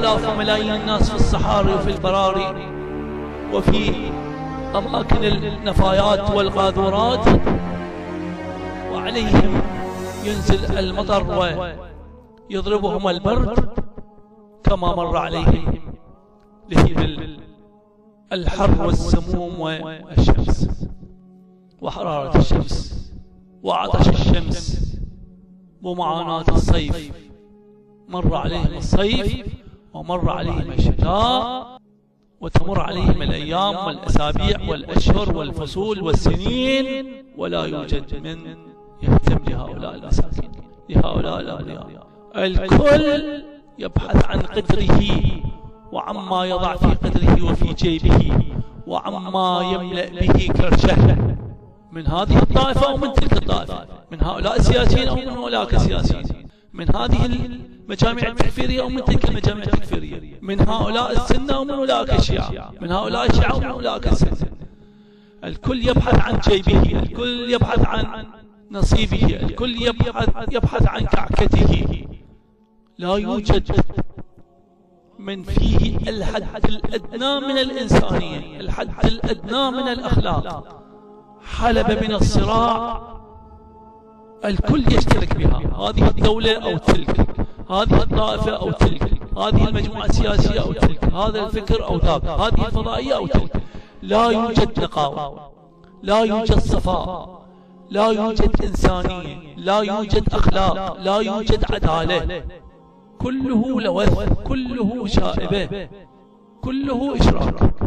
آلاف وملايين الناس في الصحاري وفي البراري وفي أماكن النفايات والقاذورات، وعليهم ينزل المطر ويضربهم البرد كما مر عليهم لهيب الحر والسموم والشمس وحرارة الشمس وعطش الشمس ومعاناة الصيف. مر عليهم الصيف ومر عليهم الشتاء، وتمر عليهم الأيام والأسابيع والأشهر والفصول والسنين، ولا يوجد من يهتم لهؤلاء المساكين، لهؤلاء الأغنياء. الكل يبحث عن قدره وعما يضع في قدره وفي جيبه وعما يملأ به كرشه، من هذه الطائفة أو من تلك الطائفة، من هؤلاء السياسيين أو من أولاك السياسيين، من هذه المجامع التكفيرية أو من تلك المجامع التكفيرية، من هؤلاء السنة أو من أولاك الشيعة، من هؤلاء الشيعة أو من أولاك السنة. الكل يبحث عن جيبه، الكل يبحث عن نصيبه، الكل يبحث عن كعكته. لا يوجد من فيه الحد الأدنى من الإنسانية، الحد الأدنى من الأخلاق. حلب من الصراع الكل يشترك بها، هذه الدولة أو تلك، هذه الطائفة أو تلك، هذه المجموعة السياسية أو تلك، هذا الفكر أو ذاك، هذه الفضائية أو تلك. لا يوجد نقاوة، لا يوجد صفاء، لا يوجد إنسانية، لا يوجد أخلاق، لا يوجد عدالة. كله لوث، كله شائبة، كله إشراك.